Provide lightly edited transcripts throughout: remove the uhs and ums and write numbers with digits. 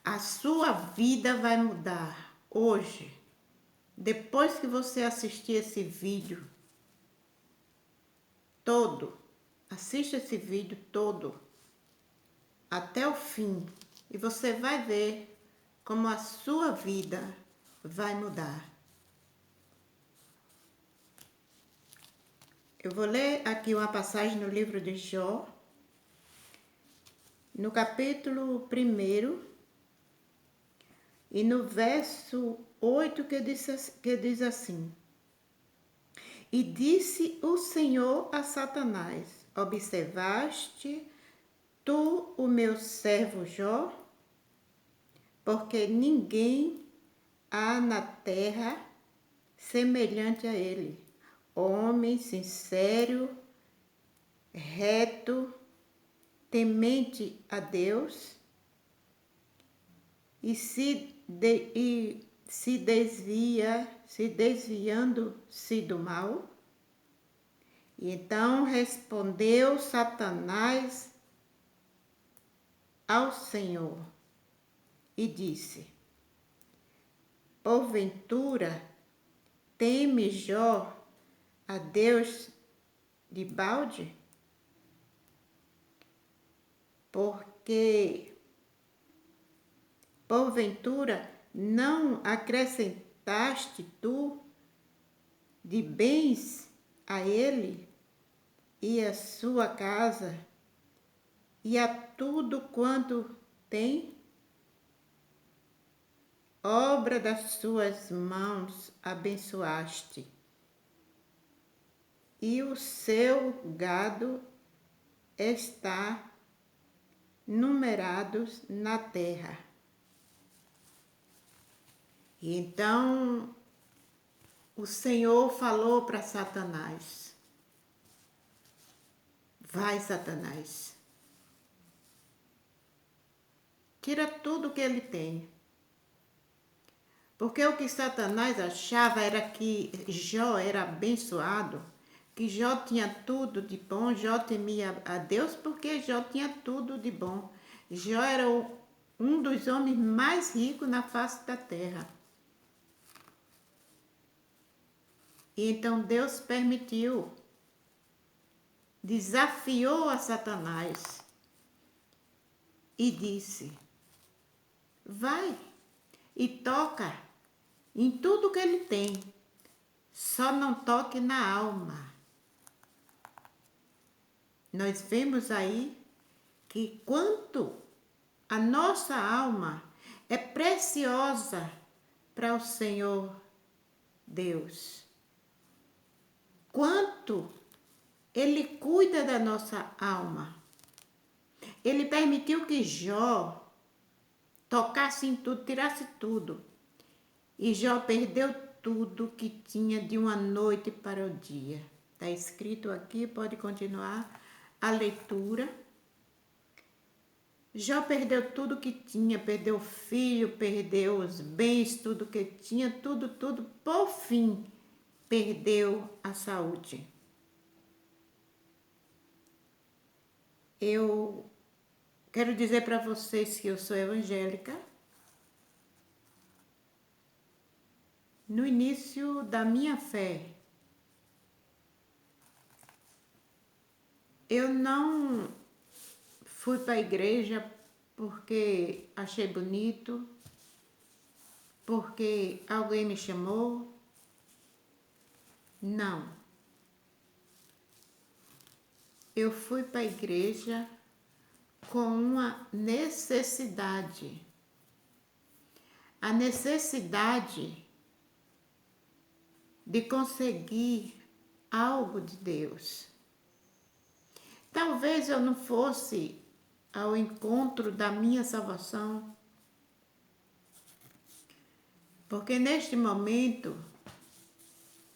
A sua vida vai mudar hoje. Depois que você assistir esse vídeo todo, assista esse vídeo todo até o fim e você vai ver como a sua vida vai mudar. Eu vou ler aqui uma passagem no livro de Jó, no capítulo 1 e no verso 8 que diz assim: E disse o Senhor a Satanás: Observaste tu o meu servo Jó? Porque ninguém há na terra semelhante a ele, homem sincero, reto, temente a Deus e desviando-se do mal. E então respondeu Satanás ao Senhor e disse: Porventura teme Jó a Deus de balde? Porque porventura não acrescentaste tu de bens a ele e a sua casa e a tudo quanto tem? Obra das suas mãos abençoaste, e o seu gado está numerados na terra. E então o Senhor falou para Satanás: Vai, Satanás, tira tudo que ele tem. Porque o que Satanás achava era que Jó era abençoado, que Jó tinha tudo de bom, Jó temia a Deus porque Jó tinha tudo de bom. Jó era um dos homens mais ricos na face da terra. E então Deus permitiu, desafiou a Satanás e disse: Vai e toca em tudo que ele tem, só não toque na alma. Nós vemos aí que quanto a nossa alma é preciosa para o Senhor Deus. Quanto Ele cuida da nossa alma. Ele permitiu que Jó tocasse em tudo, tirasse tudo. E Jó perdeu tudo que tinha de uma noite para o dia. Está escrito aqui, pode continuar a leitura. Jó perdeu tudo que tinha, perdeu o filho, perdeu os bens, tudo que tinha, tudo. Por fim, perdeu a saúde. Eu quero dizer para vocês que eu sou evangélica. No início da minha fé, eu não fui para a igreja porque achei bonito, porque alguém me chamou. Não. Eu fui para a igreja com uma necessidade. A necessidade de conseguir algo de Deus. Talvez eu não fosse ao encontro da minha salvação, porque neste momento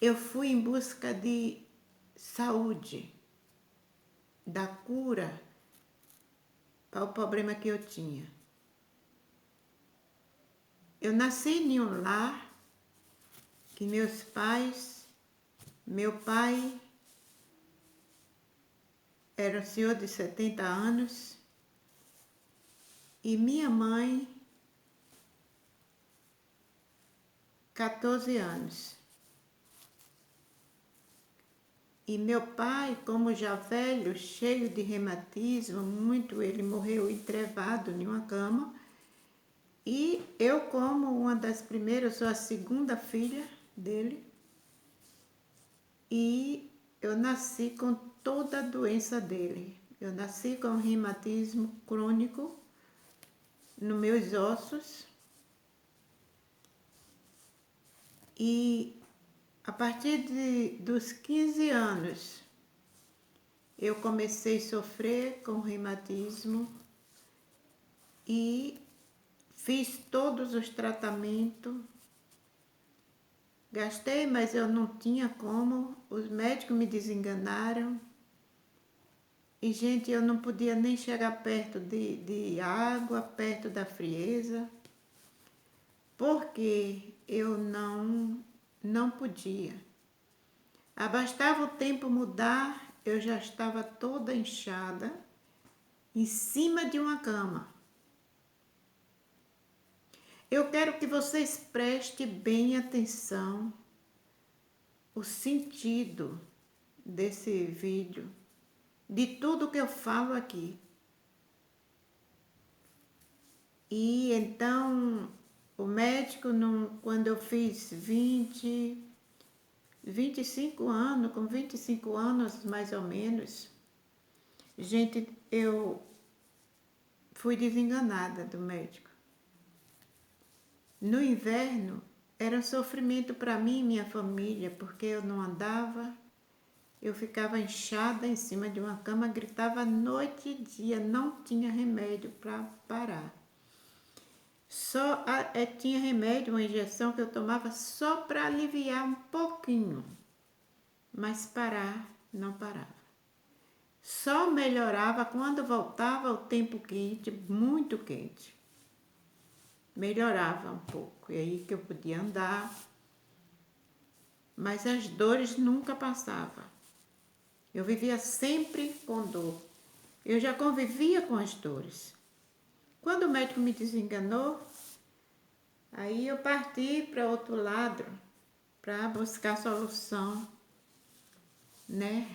eu fui em busca de saúde, da cura para o problema que eu tinha. Eu nasci em um lar que meu pai era um senhor de 70 anos e minha mãe 14 anos. E meu pai, como já velho, cheio de reumatismo, ele morreu entrevado em uma cama. E eu, como uma das primeiras, sou a segunda filha dele. E eu nasci com toda a doença dele. Eu nasci com reumatismo crônico nos meus ossos. E a partir dos 15 anos, eu comecei a sofrer com reumatismo e fiz todos os tratamentos. Gastei, mas eu não tinha como. Os médicos me desenganaram. E, gente, eu não podia nem chegar perto de água, perto da frieza, porque eu não podia. Bastava o tempo mudar, eu já estava toda inchada, em cima de uma cama. Eu quero que vocês prestem bem atenção o sentido desse vídeo, de tudo que eu falo aqui. E então, o médico, quando eu fiz 25 anos, com 25 anos mais ou menos, gente, eu fui desenganada do médico. No inverno, era sofrimento para mim e minha família, porque eu não andava, eu ficava inchada em cima de uma cama, gritava noite e dia, não tinha remédio para parar. Só tinha remédio, uma injeção que eu tomava só para aliviar um pouquinho, mas parar, não parava. Só melhorava quando voltava o tempo quente, muito quente. Melhorava um pouco, e aí que eu podia andar, mas as dores nunca passavam. Eu vivia sempre com dor. Eu já convivia com as dores. Quando o médico me desenganou, aí eu parti para outro lado, para buscar solução, né,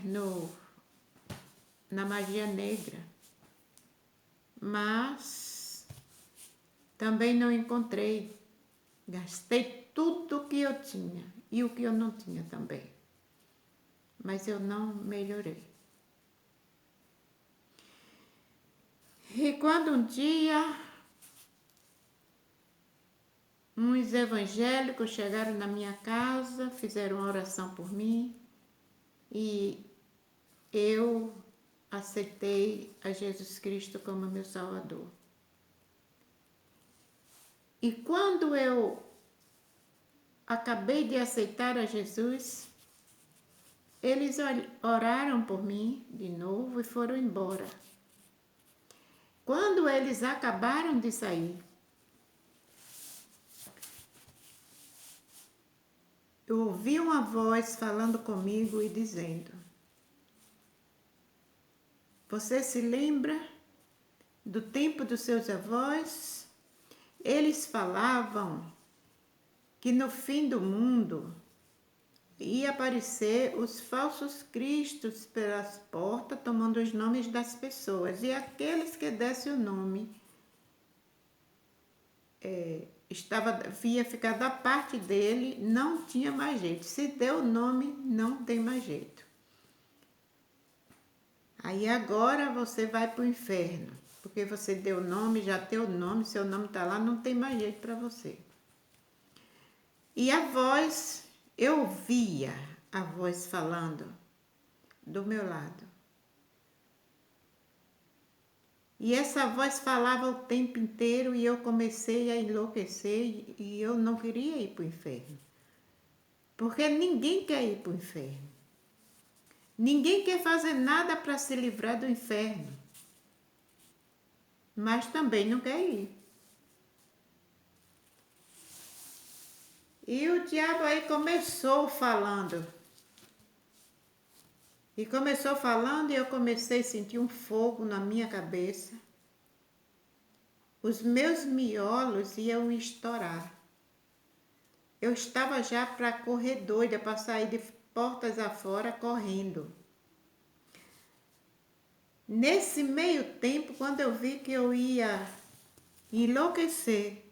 na magia negra. Mas também não encontrei. Gastei tudo o que eu tinha e o que eu não tinha também. Mas eu não melhorei. E quando um dia uns evangélicos chegaram na minha casa, fizeram uma oração por mim e eu aceitei a Jesus Cristo como meu Salvador. E quando eu acabei de aceitar a Jesus, eles oraram por mim de novo e foram embora. Quando eles acabaram de sair, eu ouvi uma voz falando comigo e dizendo: você se lembra do tempo dos seus avós? Eles falavam que no fim do mundo ia aparecer os falsos cristos pelas portas, tomando os nomes das pessoas. E aqueles que dessem o nome ia ficar da parte dele, não tinha mais jeito. Se deu o nome, não tem mais jeito. Aí agora você vai para o inferno, porque você deu o nome, já tem o nome, seu nome está lá, não tem mais jeito para você. E a voz, eu ouvia a voz falando do meu lado. E essa voz falava o tempo inteiro e eu comecei a enlouquecer e eu não queria ir para o inferno. Porque ninguém quer ir para o inferno. Ninguém quer fazer nada para se livrar do inferno. Mas também não quer ir. E o diabo aí começou falando. E começou falando e eu comecei a sentir um fogo na minha cabeça. Os meus miolos iam estourar. Eu estava já para correr doida, para sair de portas afora correndo. Nesse meio tempo, quando eu vi que eu ia enlouquecer,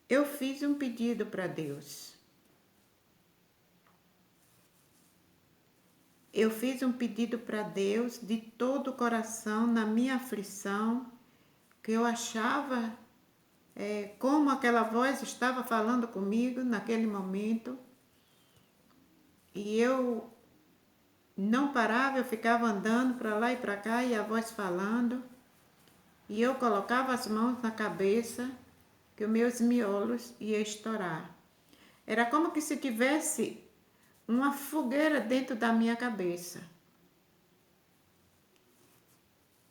eu fiz um pedido para Deus. Eu fiz um pedido para Deus de todo o coração, na minha aflição, que eu achava como aquela voz estava falando comigo naquele momento. E eu não parava, eu ficava andando para lá e para cá e a voz falando. E eu colocava as mãos na cabeça que os meus miolos iam estourar. Era como que se tivesse uma fogueira dentro da minha cabeça.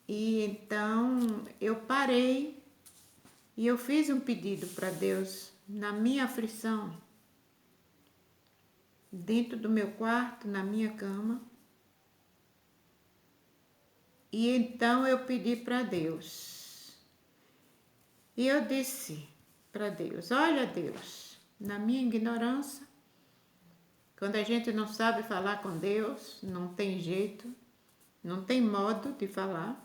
E então eu parei e eu fiz um pedido para Deus na minha aflição, dentro do meu quarto, na minha cama. E então eu pedi para Deus. E eu disse para Deus: olha, Deus, na minha ignorância, quando a gente não sabe falar com Deus, não tem jeito, não tem modo de falar,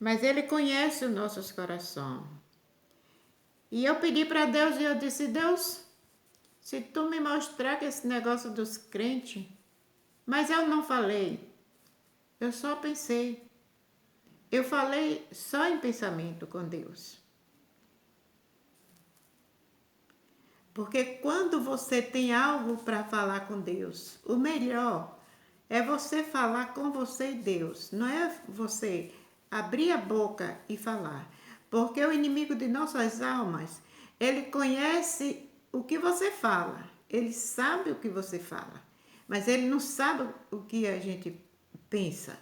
mas Ele conhece os nossos corações. E eu pedi para Deus e eu disse: Deus, se tu me mostrar que esse negócio dos crentes, mas eu não falei, eu só pensei. Eu falei só em pensamento com Deus. Porque quando você tem algo para falar com Deus, o melhor é você falar com você e Deus. Não é você abrir a boca e falar. Porque o inimigo de nossas almas, ele conhece o que você fala. Ele sabe o que você fala. Mas ele não sabe o que a gente pensa.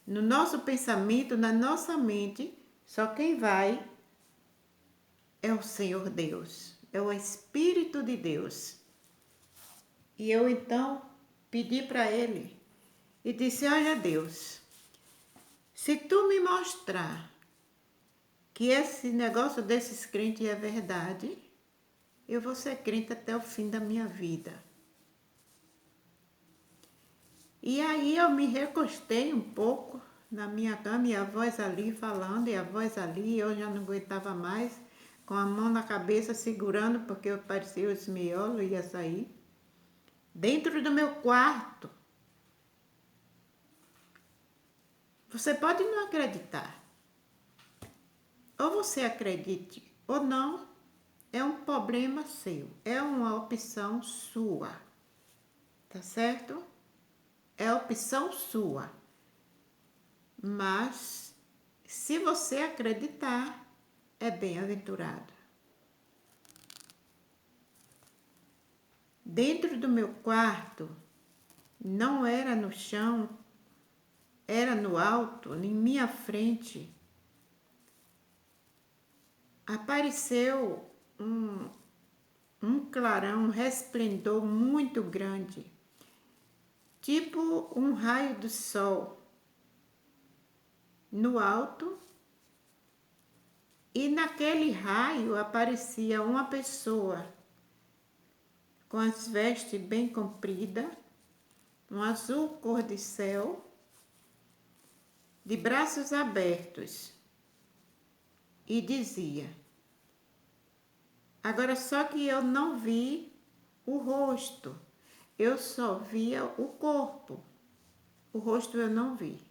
No nosso pensamento, na nossa mente, só quem vai é o Senhor Deus. É o Espírito de Deus. E eu então pedi para Ele e disse: olha, Deus, se tu me mostrar que esse negócio desses crentes é verdade, eu vou ser crente até o fim da minha vida. E aí eu me recostei um pouco na minha cama e a voz ali falando, e a voz ali, eu já não aguentava mais, com a mão na cabeça segurando, porque eu parecia os miolos, ia sair. Dentro do meu quarto. Você pode não acreditar. Ou você acredite ou não, é um problema seu, é uma opção sua. Tá certo? É opção sua. Mas, se você acreditar, é bem-aventurado. Dentro do meu quarto, não era no chão, era no alto, em minha frente, apareceu um clarão, um resplendor muito grande, tipo um raio do sol, no alto, e naquele raio aparecia uma pessoa com as vestes bem compridas, um azul cor de céu, de braços abertos, e dizia: agora só que eu não vi o rosto, eu só via o corpo, o rosto eu não vi.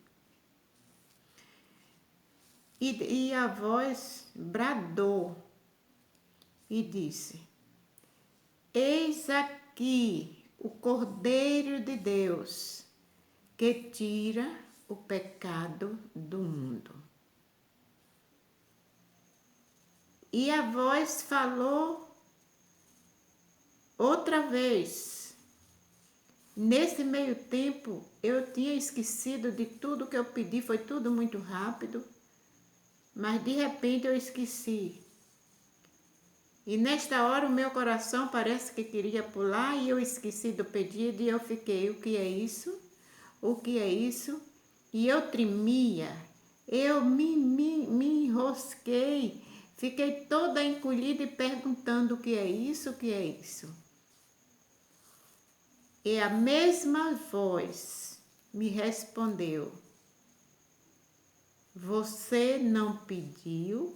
E a voz bradou e disse: eis aqui o Cordeiro de Deus, que tira o pecado do mundo. E a voz falou outra vez. Nesse meio tempo, eu tinha esquecido de tudo que eu pedi, foi tudo muito rápido, mas de repente eu esqueci. E nesta hora o meu coração parece que queria pular e eu esqueci do pedido e eu fiquei: o que é isso? O que é isso? E eu tremia, eu me enrosquei, Fiquei toda encolhida e perguntando o que é isso, o que é isso. E a mesma voz me respondeu: você não pediu?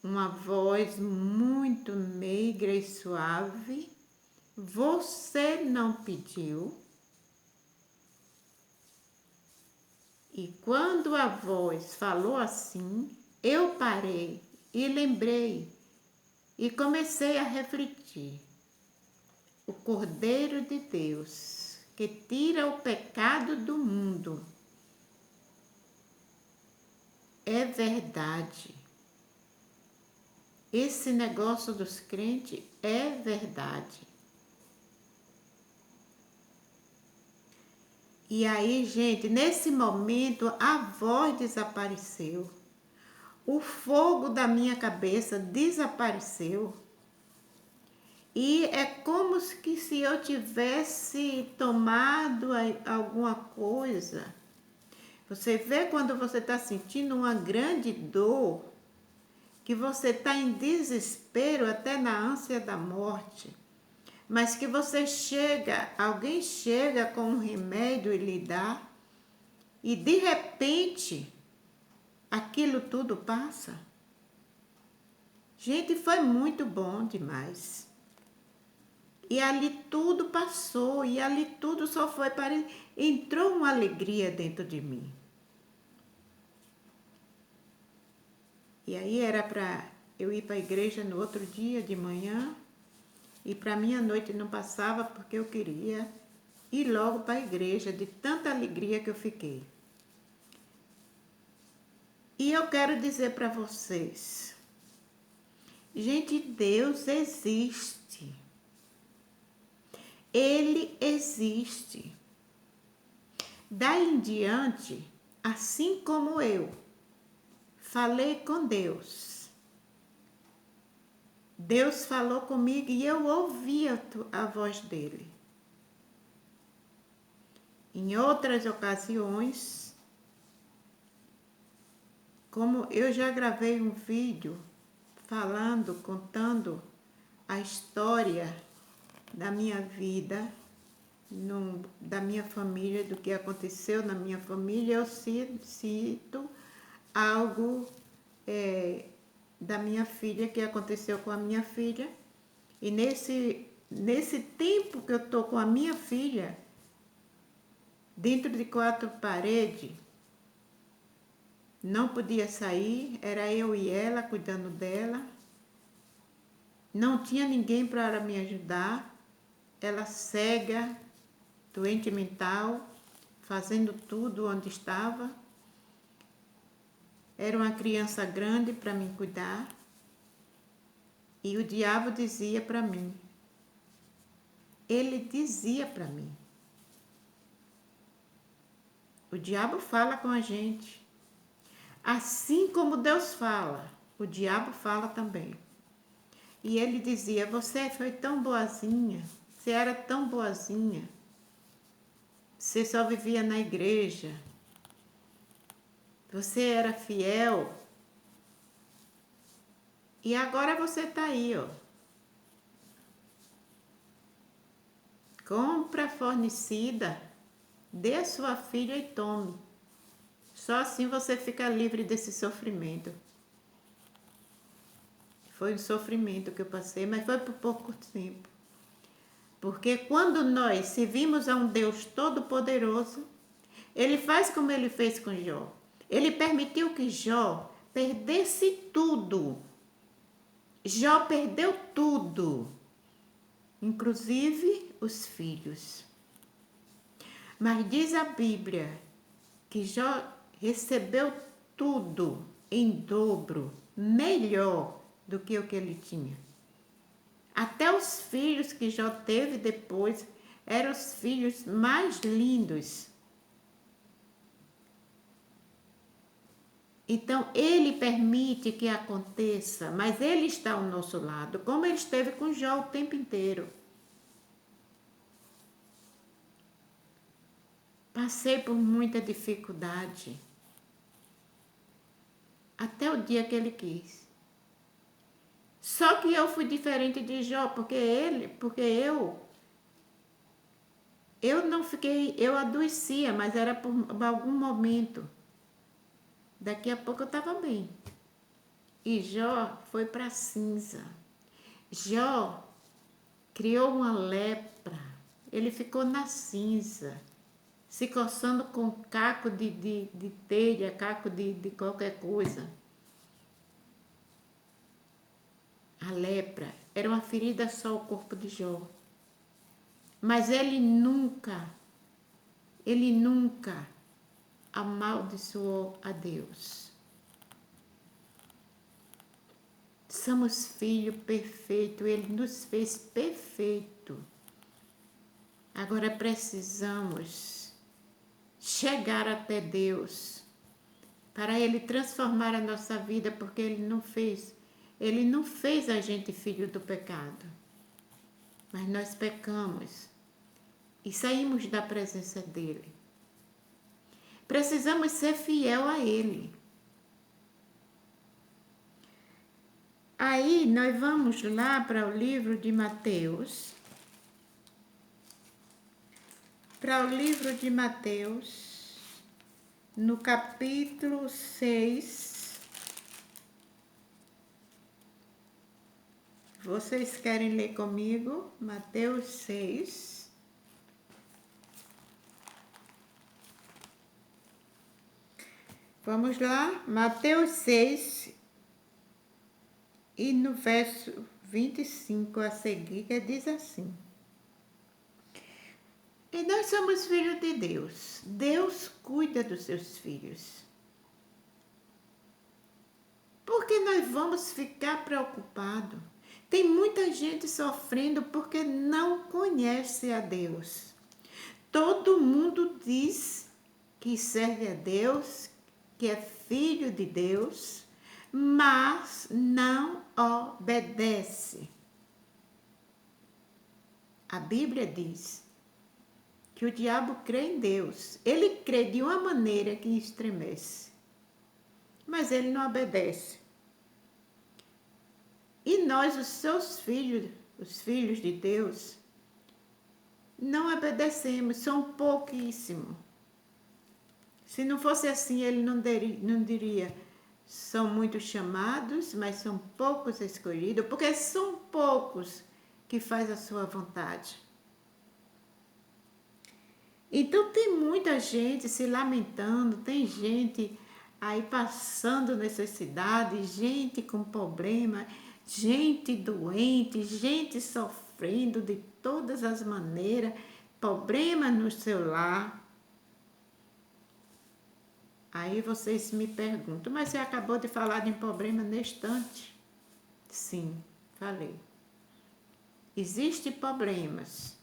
Uma voz muito meiga e suave. Você não pediu? E quando a voz falou assim, eu parei e lembrei e comecei a refletir. O Cordeiro de Deus, que tira o pecado do mundo. É verdade. Esse negócio dos crentes é verdade. E aí, gente, nesse momento a voz desapareceu. O fogo da minha cabeça desapareceu. E é como que se eu tivesse tomado alguma coisa. Você vê quando você está sentindo uma grande dor, que você está em desespero, até na ânsia da morte, mas que você chega, alguém chega com um remédio e lhe dá, e de repente aquilo tudo passa. Gente, foi muito bom demais. E ali tudo passou, e ali tudo só foi para... Entrou uma alegria dentro de mim. E aí era para eu ir para a igreja no outro dia de manhã, e para mim a noite não passava porque eu queria ir logo para a igreja, de tanta alegria que eu fiquei. E eu quero dizer para vocês, gente, Deus existe. Ele existe. Daí em diante, assim como eu falei com Deus, Deus falou comigo e eu ouvi a voz dele. Em outras ocasiões, como eu já gravei um vídeo falando, contando a história da minha vida, da minha família, do que aconteceu na minha família, eu cito algo da minha filha, que aconteceu com a minha filha. E nesse tempo que eu estou com a minha filha, dentro de 4 paredes, não podia sair, era eu e ela cuidando dela. Não tinha ninguém para me ajudar. Ela cega, doente mental, fazendo tudo onde estava. Era uma criança grande para me cuidar. E o diabo dizia para mim, ele dizia para mim. O diabo fala com a gente. Assim como Deus fala, o diabo fala também. E ele dizia, você foi tão boazinha, você era tão boazinha, você só vivia na igreja, você era fiel, e agora você está aí, ó. Compra fornecida, dê a sua filha e tome. Só assim você fica livre desse sofrimento. Foi um sofrimento que eu passei, mas foi por pouco tempo. Porque quando nós servimos a um Deus todo-poderoso, ele faz como ele fez com Jó. Ele permitiu que Jó perdesse tudo. Jó perdeu tudo, inclusive os filhos. Mas diz a Bíblia que Jó recebeu tudo em dobro, melhor do que o que ele tinha. Até os filhos que Jó teve depois eram os filhos mais lindos. Então, ele permite que aconteça, mas ele está ao nosso lado, como ele esteve com Jó o tempo inteiro. Passei por muita dificuldade, até o dia que ele quis. Só que eu fui diferente de Jó, porque eu não fiquei, eu adoecia, mas era por algum momento. Daqui a pouco eu estava bem. E Jó foi para cinza. Jó criou uma lepra. Ele ficou na cinza, se coçando com caco de telha, caco de qualquer coisa. A lepra era uma ferida só o corpo de Jó. Mas ele nunca amaldiçoou a Deus. Somos filho perfeito, ele nos fez perfeito. Agora precisamos chegar até Deus para ele transformar a nossa vida, porque ele não fez a gente filho do pecado. Mas nós pecamos e saímos da presença dele. Precisamos ser fiel a ele. Aí nós vamos lá para o livro de Mateus. Para o livro de Mateus, no capítulo 6. Vocês querem ler comigo? Mateus 6. Vamos lá, Mateus 6, e no verso 25 a seguir, que diz assim: E nós somos filhos de Deus. Deus cuida dos seus filhos. Por que nós vamos ficar preocupados? Tem muita gente sofrendo porque não conhece a Deus. Todo mundo diz que serve a Deus, que é filho de Deus, mas não obedece. A Bíblia diz que o diabo crê em Deus. Ele crê de uma maneira que estremece, mas ele não obedece. E nós, os seus filhos, os filhos de Deus, não obedecemos, são pouquíssimos. Se não fosse assim, ele não diria, são muitos chamados, mas são poucos escolhidos, porque são poucos que fazem a sua vontade. Então tem muita gente se lamentando, tem gente aí passando necessidade, gente com problema, gente doente, gente sofrendo de todas as maneiras, problema no seu lar. Aí vocês me perguntam, mas você acabou de falar de um problema neste instante? Sim, falei. Existem problemas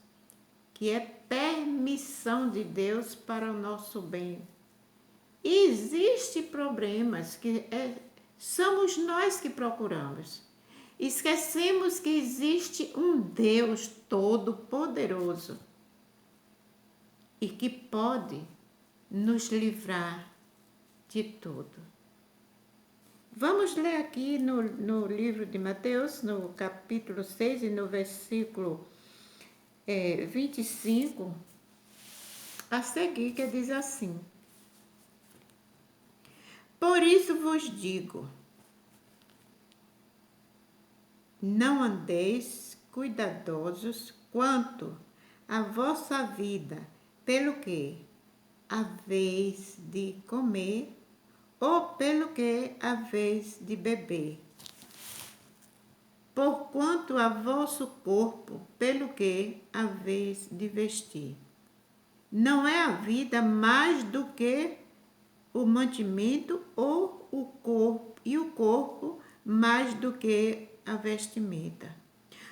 que é permissão de Deus para o nosso bem. E existem problemas que somos nós que procuramos. Esquecemos que existe um Deus todo-poderoso e que pode nos livrar de tudo. Vamos ler aqui no livro de Mateus, no capítulo 6 e no versículo 25, a seguir, que diz assim: Por isso vos digo, não andeis cuidadosos quanto à vossa vida, pelo que haveis de comer ou pelo que haveis de beber, porquanto a vosso corpo, pelo que haveis de vestir. Não é a vida mais do que o mantimento, ou o corpo mais do que a vestimenta.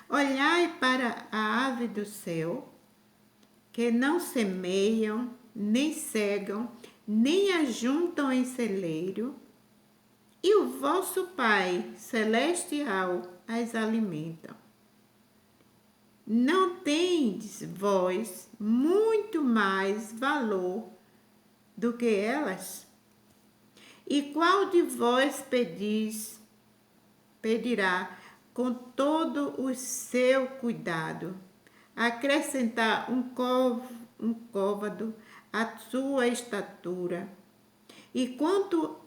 Olhai para a ave do céu, que não semeiam, nem cegam, nem ajuntam em celeiro, e o vosso Pai celestial as alimenta. Não tendes vós muito mais valor do que elas? E qual de vós pedirá com todo o seu cuidado, acrescentar um côvado à sua estatura. E quanto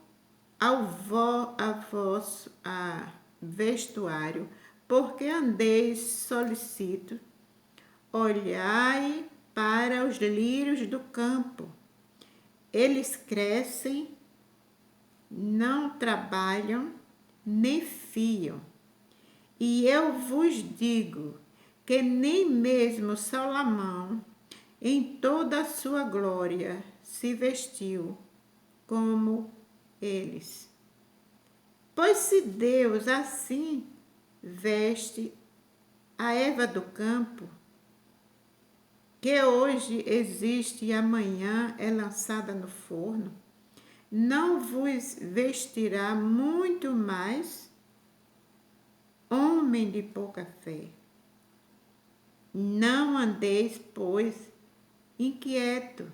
a vosso vestuário, porque andeis solicito, olhai para os lírios do campo. Eles crescem, não trabalham, nem fiam. E eu vos digo que nem mesmo Salomão, em toda a sua glória, se vestiu como eles. Pois se Deus assim veste a erva do campo, que hoje existe e amanhã é lançada no forno, não vos vestirá muito mais, homem de pouca fé. Não andeis, pois, inquieto,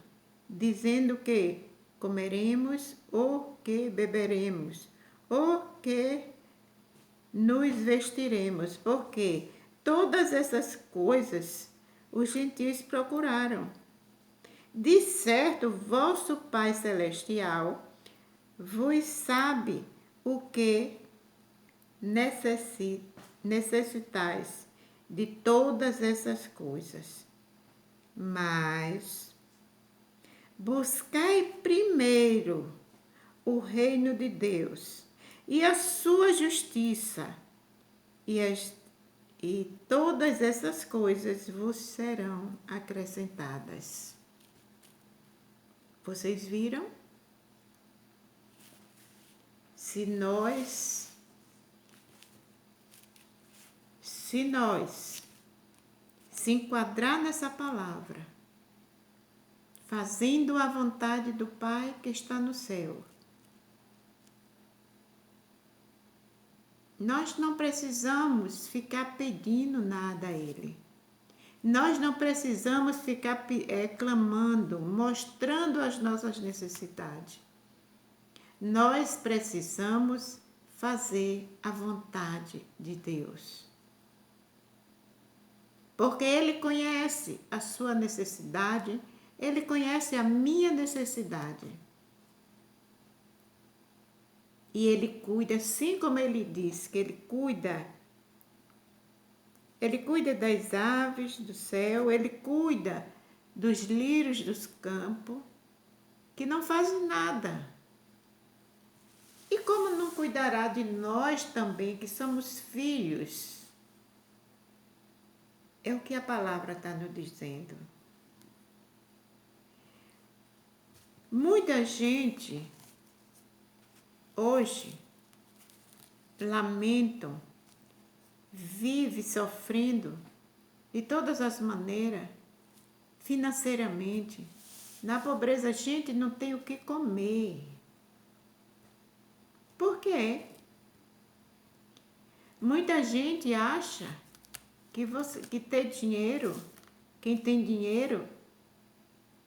dizendo que comeremos, ou que beberemos, ou que nos vestiremos, porque todas essas coisas os gentios procuraram. De certo, vosso Pai Celestial vos sabe o que necessitais de todas essas coisas. Mas buscai primeiro o reino de Deus e a sua justiça, e todas essas coisas vos serão acrescentadas. Vocês viram? Se nós se enquadrar nessa palavra, fazendo a vontade do Pai que está no céu, nós não precisamos ficar pedindo nada a Ele. Nós não precisamos ficar clamando, mostrando as nossas necessidades. Nós precisamos fazer a vontade de Deus. Porque Ele conhece a sua necessidade, Ele conhece a minha necessidade. E Ele cuida, assim como Ele diz que Ele cuida das aves do céu, Ele cuida dos lírios dos campos, que não fazem nada. E como não cuidará de nós também, que somos filhos? É o que a palavra está nos dizendo. Muita gente hoje lamentam, vive sofrendo de todas as maneiras, financeiramente. Na pobreza a gente não tem o que comer. Por quê? Muita gente acha que ter dinheiro, quem tem dinheiro,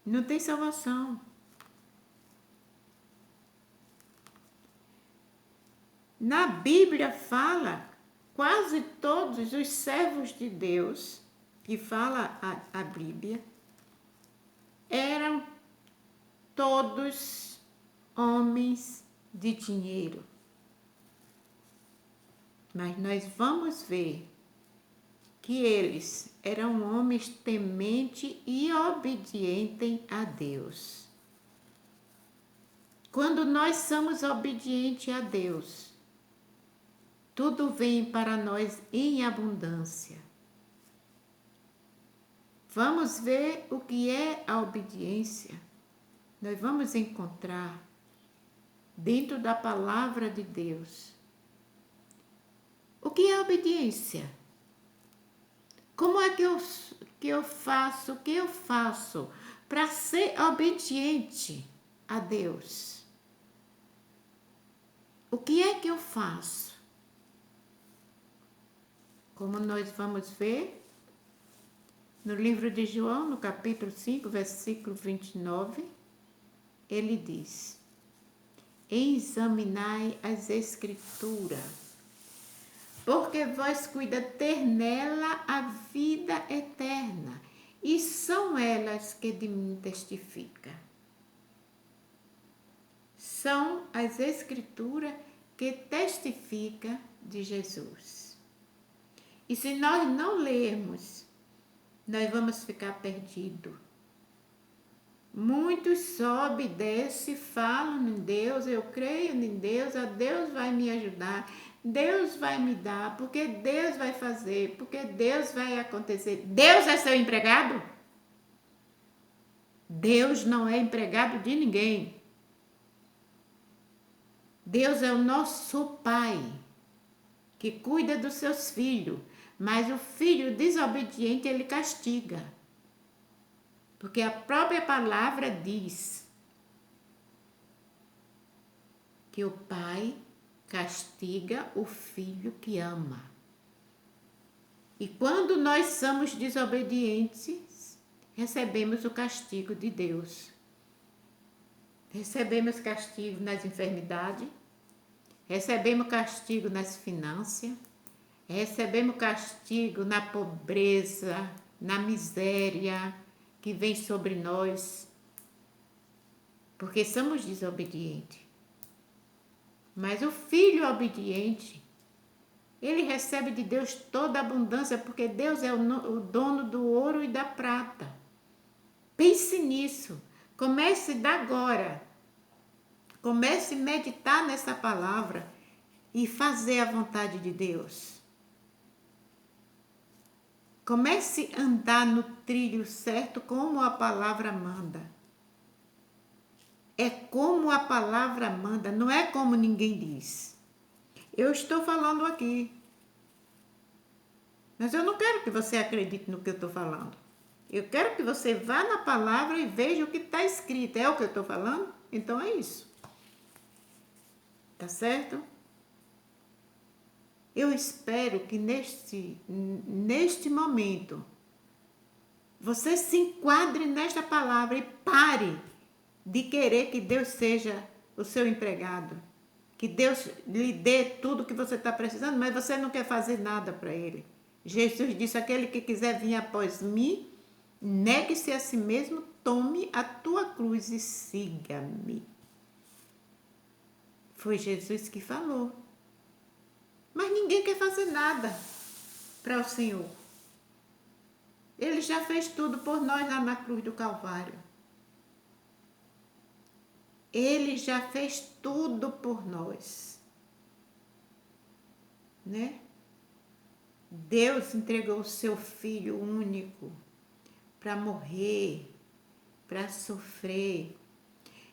não tem salvação. Na Bíblia fala, quase todos os servos de Deus, que fala a Bíblia, eram todos homens de dinheiro. Mas nós vamos ver que eles eram homens tementes e obedientes a Deus. Quando nós somos obedientes a Deus, tudo vem para nós em abundância. Vamos ver o que é a obediência. Nós vamos encontrar dentro da palavra de Deus. O que é obediência? Como é que eu faço? O que eu faço para ser obediente a Deus? O que é que eu faço? Como nós vamos ver no livro de João, no capítulo 5, versículo 29, ele diz: examinai as Escrituras, porque vós cuida ter nela a vida eterna, e são elas que de mim testificam. São as Escrituras que testificam de Jesus. E se nós não lermos, nós vamos ficar perdidos. Muitos sobem, descem, falam em Deus, eu creio em Deus, a Deus vai me ajudar, Deus vai me dar, porque Deus vai fazer, porque Deus vai acontecer. Deus é seu empregado? Deus não é empregado de ninguém. Deus é o nosso Pai, que cuida dos seus filhos, mas o filho desobediente ele castiga. Porque a própria palavra diz que o pai castiga o filho que ama. E quando nós somos desobedientes, recebemos o castigo de Deus. Recebemos castigo nas enfermidades, recebemos castigo nas finanças, recebemos castigo na pobreza, na miséria que vem sobre nós, porque somos desobedientes. Mas o filho obediente, ele recebe de Deus toda a abundância, porque Deus é o dono do ouro e da prata. Pense nisso. Comece de agora. Comece a meditar nessa palavra e fazer a vontade de Deus. Comece a andar no trilho certo como a palavra manda. É como a palavra manda, não é como ninguém diz. Eu estou falando aqui. Mas eu não quero que você acredite no que eu estou falando. Eu quero que você vá na palavra e veja o que está escrito. É o que eu estou falando? Então é isso. Tá certo? Eu espero que neste momento você se enquadre nesta palavra e pare de querer que Deus seja o seu empregado. Que Deus lhe dê tudo que você está precisando, mas você não quer fazer nada para Ele. Jesus disse, aquele que quiser vir após mim, negue-se a si mesmo, tome a tua cruz e siga-me. Foi Jesus que falou. Mas ninguém quer fazer nada para o Senhor. Ele já fez tudo por nós lá na cruz do Calvário. Ele já fez tudo por nós. Né? Deus entregou o seu Filho único para morrer, para sofrer.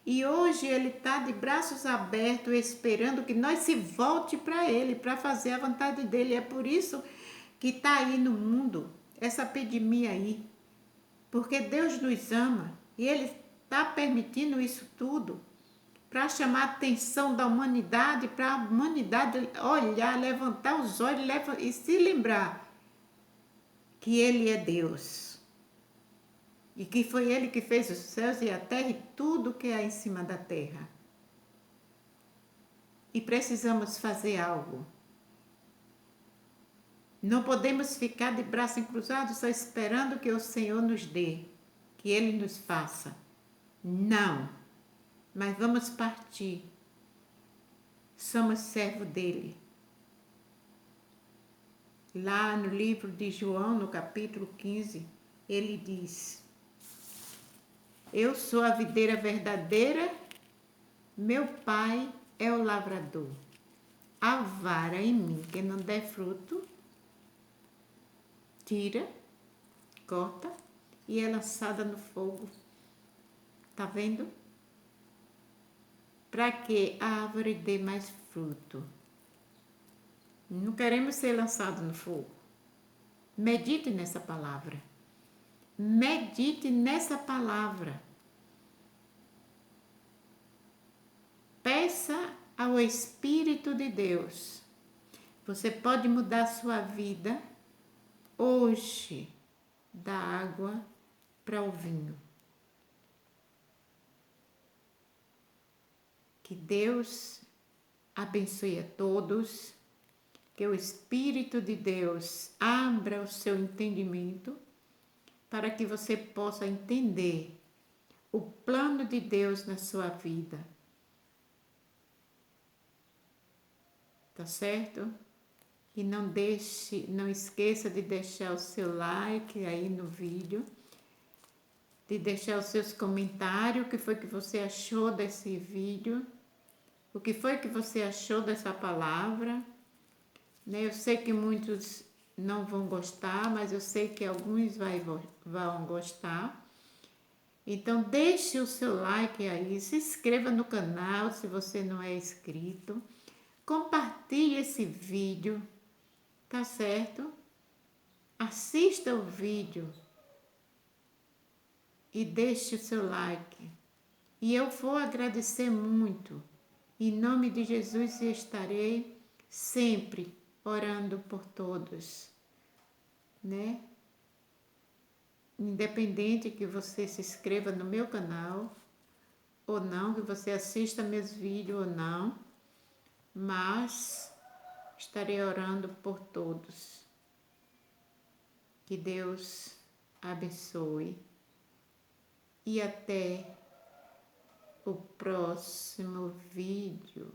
E hoje Ele está de braços abertos, esperando que nós se volte para Ele, para fazer a vontade dEle. É por isso que está aí no mundo essa epidemia aí. Porque Deus nos ama e Ele está permitindo isso tudo para chamar a atenção da humanidade, para a humanidade olhar, levantar os olhos e se lembrar que Ele é Deus. E que foi Ele que fez os céus e a terra e tudo que há em cima da terra. E precisamos fazer algo. Não podemos ficar de braços cruzados só esperando que o Senhor nos dê, que Ele nos faça. Não. Mas vamos partir. Somos servo dEle. Lá no livro de João, no capítulo 15, ele diz: eu sou a videira verdadeira, meu pai é o lavrador. A vara em mim que não der fruto, tira, corta e é lançada no fogo. Tá vendo? Para que a árvore dê mais fruto. Não queremos ser lançados no fogo. Medite nessa palavra. Medite nessa palavra. Peça ao Espírito de Deus. Você pode mudar sua vida hoje da água para o vinho. Que Deus abençoe a todos. que o Espírito de Deus abra o seu entendimento para que você possa entender o plano de Deus na sua vida. Tá certo? E não esqueça de deixar o seu like aí no vídeo, de deixar os seus comentários, o que foi que você achou desse vídeo, o que foi que você achou dessa palavra, né? Eu sei que muitos não vão gostar, mas eu sei que alguns vão gostar. Então deixe o seu like aí, se inscreva no canal se você não é inscrito, compartilhe esse vídeo, tá certo? Assista o vídeo e deixe o seu like. E eu vou agradecer muito. Em nome de Jesus estarei sempre orando por todos, né? Independente que você se inscreva no meu canal ou não, que você assista meus vídeos ou não, mas estarei orando por todos. Que Deus abençoe e até o próximo vídeo.